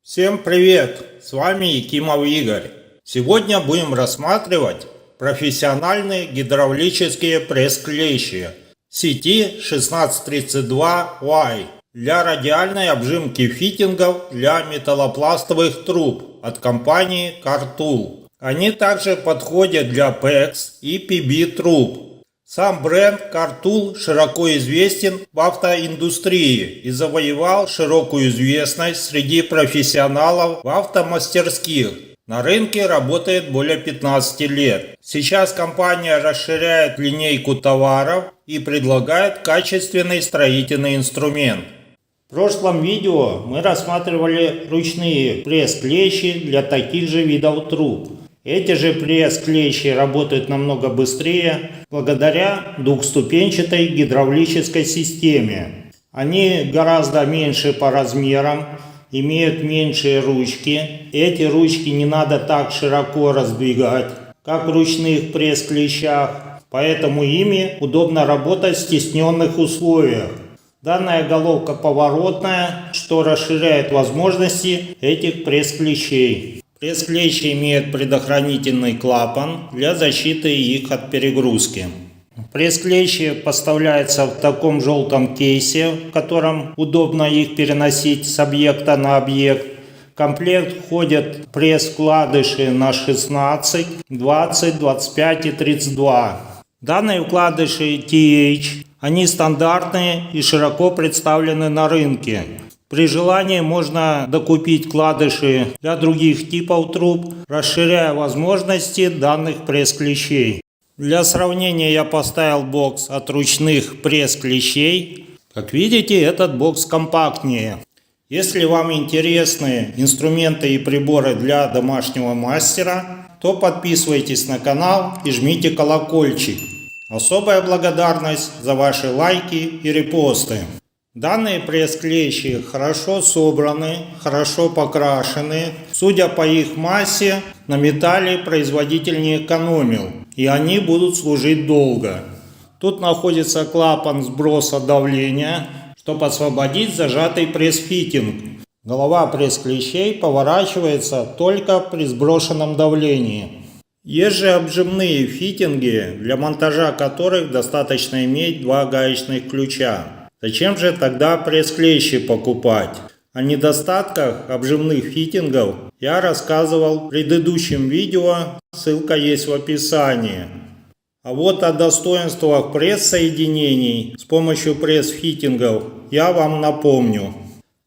Всем привет! С вами Якимов Игорь. Сегодня будем рассматривать профессиональные гидравлические пресс-клещи CT1632Y для радиальной обжимки фитингов для металлопластовых труб от компании Cartool. Они также подходят для PEX и PB труб. Сам бренд Cartool широко известен в автоиндустрии и завоевал широкую известность среди профессионалов в автомастерских. На рынке работает более 15 лет. Сейчас компания расширяет линейку товаров и предлагает качественный строительный инструмент. В прошлом видео мы рассматривали ручные пресс-клещи для таких же видов труб. Эти же пресс-клещи работают намного быстрее благодаря двухступенчатой гидравлической системе. Они гораздо меньше по размерам, имеют меньшие ручки. Эти ручки не надо так широко раздвигать, как в ручных пресс-клещах, поэтому ими удобно работать в стесненных условиях. Данная головка поворотная, что расширяет возможности этих пресс-клещей. Пресс-клещи имеют предохранительный клапан для защиты их от перегрузки. Пресс-клещи поставляются в таком желтом кейсе, в котором удобно их переносить с объекта на объект. В комплект входят пресс-вкладыши на 16, 20, 25 и 32. Данные вкладыши TH, они стандартные и широко представлены на рынке. При желании можно докупить вкладыши для других типов труб, расширяя возможности данных пресс-клещей. Для сравнения я поставил бокс от ручных пресс-клещей. Как видите, этот бокс компактнее. Если вам интересны инструменты и приборы для домашнего мастера, то подписывайтесь на канал и жмите колокольчик. Особая благодарность за ваши лайки и репосты. Данные пресс-клещи хорошо собраны, хорошо покрашены. Судя по их массе, на металле производитель не экономил, и они будут служить долго. Тут находится клапан сброса давления, чтобы освободить зажатый пресс-фитинг. Голова пресс-клещей поворачивается только при сброшенном давлении. Есть же обжимные фитинги, для монтажа которых достаточно иметь два гаечных ключа. Зачем же тогда пресс-клещи покупать? О недостатках обжимных фитингов я рассказывал в предыдущем видео, ссылка есть в описании. А вот о достоинствах пресс-соединений с помощью пресс-фитингов я вам напомню.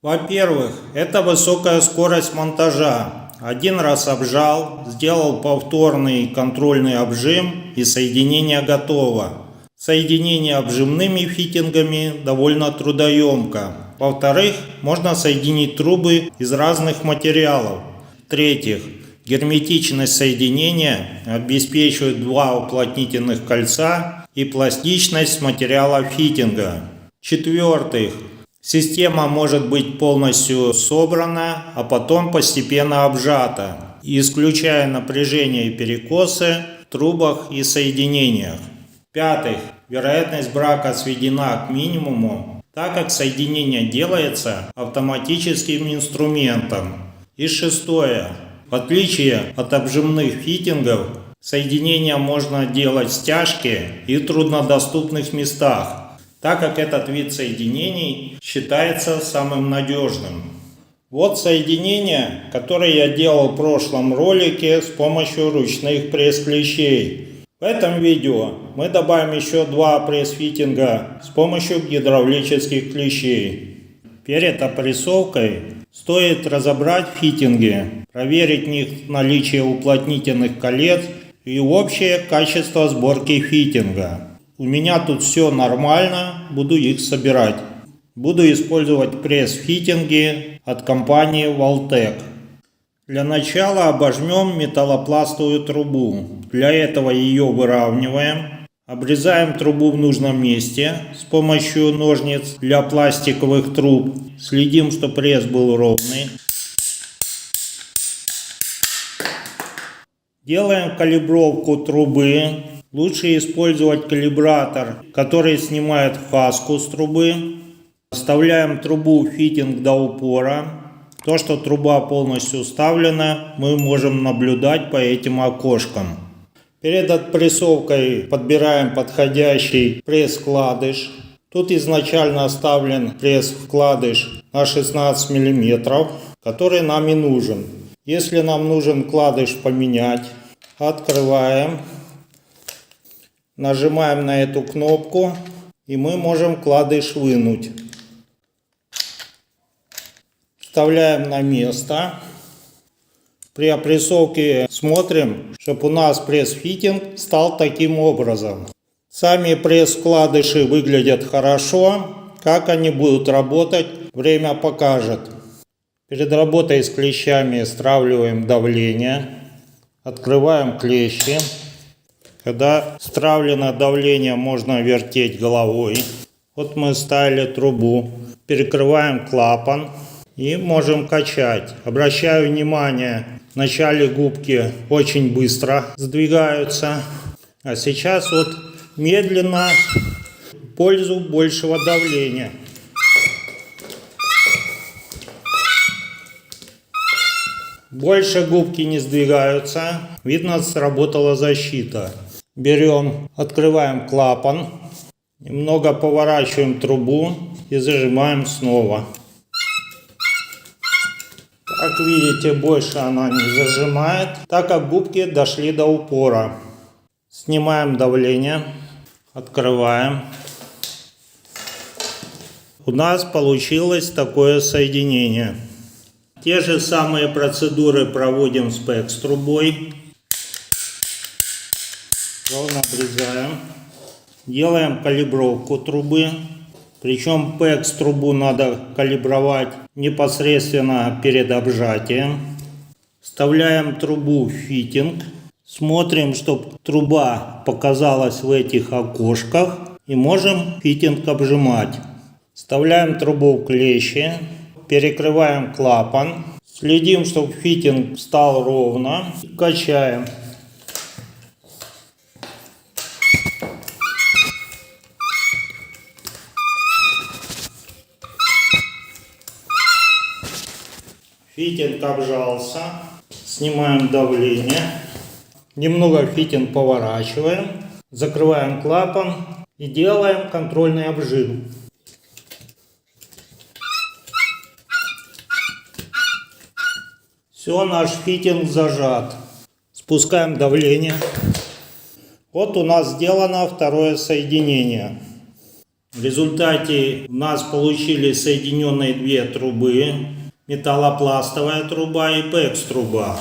Во-первых, это высокая скорость монтажа. Один раз обжал, сделал повторный контрольный обжим и соединение готово. Соединение обжимными фитингами довольно трудоемко. Во-вторых, можно соединить трубы из разных материалов. В-третьих, герметичность соединения обеспечивает два уплотнительных кольца и пластичность материала фитинга. В-четвертых, система может быть полностью собрана, а потом постепенно обжата, исключая напряжение и перекосы в трубах и соединениях. В-пятых, вероятность брака сведена к минимуму, так как соединение делается автоматическим инструментом. И шестое, в отличие от обжимных фитингов, соединения можно делать в стяжке и в труднодоступных местах, так как этот вид соединений считается самым надежным. Вот соединения, которые я делал в прошлом ролике с помощью ручных пресс-клещей. В этом видео мы добавим еще два пресс-фитинга с помощью гидравлических клещей. Перед опрессовкой стоит разобрать фитинги, проверить в них наличие уплотнительных колец и общее качество сборки фитинга. У меня тут все нормально, буду их собирать. Буду использовать пресс-фитинги от компании Valtec. Для начала обожмем металлопластовую трубу. Для этого ее выравниваем. Обрезаем трубу в нужном месте с помощью ножниц для пластиковых труб. Следим, чтобы пресс был ровный. Делаем калибровку трубы. Лучше использовать калибратор, который снимает фаску с трубы. Вставляем трубу в фитинг до упора. То, что труба полностью вставлена, мы можем наблюдать по этим окошкам. Перед отпрессовкой подбираем подходящий пресс-вкладыш. Тут изначально оставлен пресс-вкладыш на 16 мм, который нам и нужен. Если нам нужен вкладыш поменять, открываем, нажимаем на эту кнопку, и мы можем вкладыш вынуть. Вставляем на место. При опрессовке смотрим, чтобы у нас пресс-фитинг стал таким образом. Сами пресс-вкладыши выглядят хорошо. Как они будут работать, время покажет. Перед работой с клещами стравливаем давление. Открываем клещи. Когда стравлено давление, можно вертеть головой. Вот мы ставили трубу. Перекрываем клапан. И можем качать. Обращаю внимание, в начале губки очень быстро сдвигаются. А сейчас вот медленно, в пользу большего давления. Больше губки не сдвигаются. Видно, сработала защита. Берем, открываем клапан. Немного поворачиваем трубу и зажимаем снова. Как видите, больше она не зажимает, так как губки дошли до упора. Снимаем давление, открываем. У нас получилось такое соединение. Те же самые процедуры проводим с PEX-трубой. Ровно обрезаем. Делаем калибровку трубы. Причем PEX-трубу надо калибровать непосредственно перед обжатием. Вставляем трубу в фитинг. Смотрим, чтобы труба показалась в этих окошках. И можем фитинг обжимать. Вставляем трубу в клещи. Перекрываем клапан. Следим, чтобы фитинг встал ровно. И качаем. Фитинг обжался. Снимаем давление. Немного фитинг поворачиваем. Закрываем клапан и делаем контрольный обжим. Все, наш фитинг зажат. Спускаем давление. Вот у нас сделано второе соединение. В результате у нас получились соединенные две трубы. Металлопластовая труба и PEX-труба.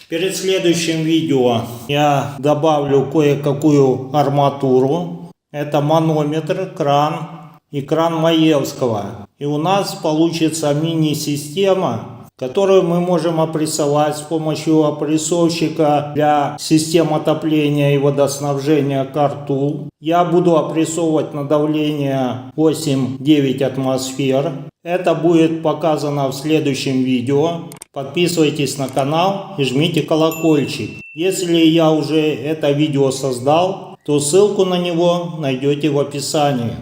Перед следующим видео я добавлю кое-какую арматуру. Это манометр, кран и кран Маевского. И у нас получится мини-система, которую мы можем опрессовать с помощью опрессовщика для систем отопления и водоснабжения CarTool. Я буду опрессовывать на давление 8-9 атмосфер. Это будет показано в следующем видео. Подписывайтесь на канал и жмите колокольчик. Если я уже это видео создал, то ссылку на него найдете в описании.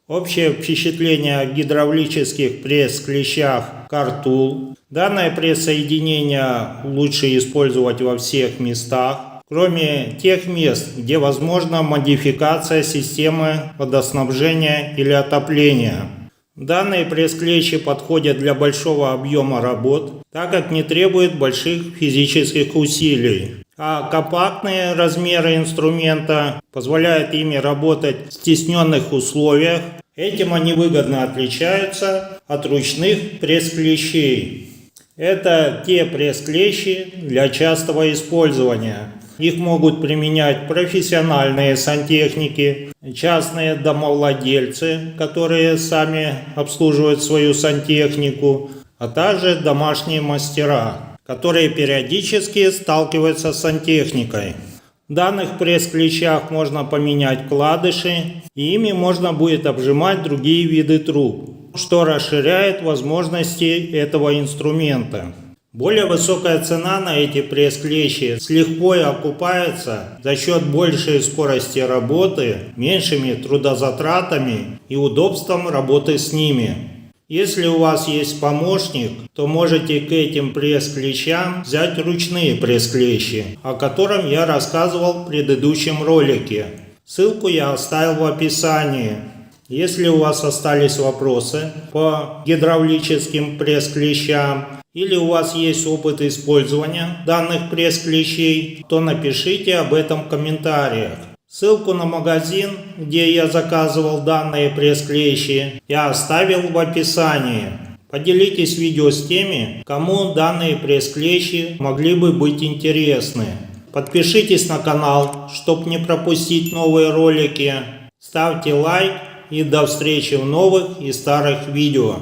Общее впечатление о гидравлических пресс-клещах CarTool. Данное пресс-соединение лучше использовать во всех местах, кроме тех мест, где возможна модификация системы водоснабжения или отопления. Данные пресс-клещи подходят для большого объема работ, так как не требуют больших физических усилий. А компактные размеры инструмента позволяют ими работать в стесненных условиях. Этим они выгодно отличаются от ручных пресс-клещей. Это те пресс-клещи для частого использования. Их могут применять профессиональные сантехники, частные домовладельцы, которые сами обслуживают свою сантехнику, а также домашние мастера, которые периодически сталкиваются с сантехникой. В данных пресс-клещах можно поменять вкладыши, и ими можно будет обжимать другие виды труб, что расширяет возможности этого инструмента. Более высокая цена на эти пресс-клещи с лихвой окупается за счет большей скорости работы, меньшими трудозатратами и удобством работы с ними. Если у вас есть помощник, то можете к этим пресс-клещам взять ручные пресс-клещи, о котором я рассказывал в предыдущем ролике. Ссылку я оставил в описании. Если у вас остались вопросы по гидравлическим пресс-клещам или у вас есть опыт использования данных пресс-клещей, то напишите об этом в комментариях. Ссылку на магазин, где я заказывал данные пресс-клещи, я оставил в описании. Поделитесь видео с теми, кому данные пресс-клещи могли бы быть интересны. Подпишитесь на канал, чтобы не пропустить новые ролики. Ставьте лайк и до встречи в новых и старых видео.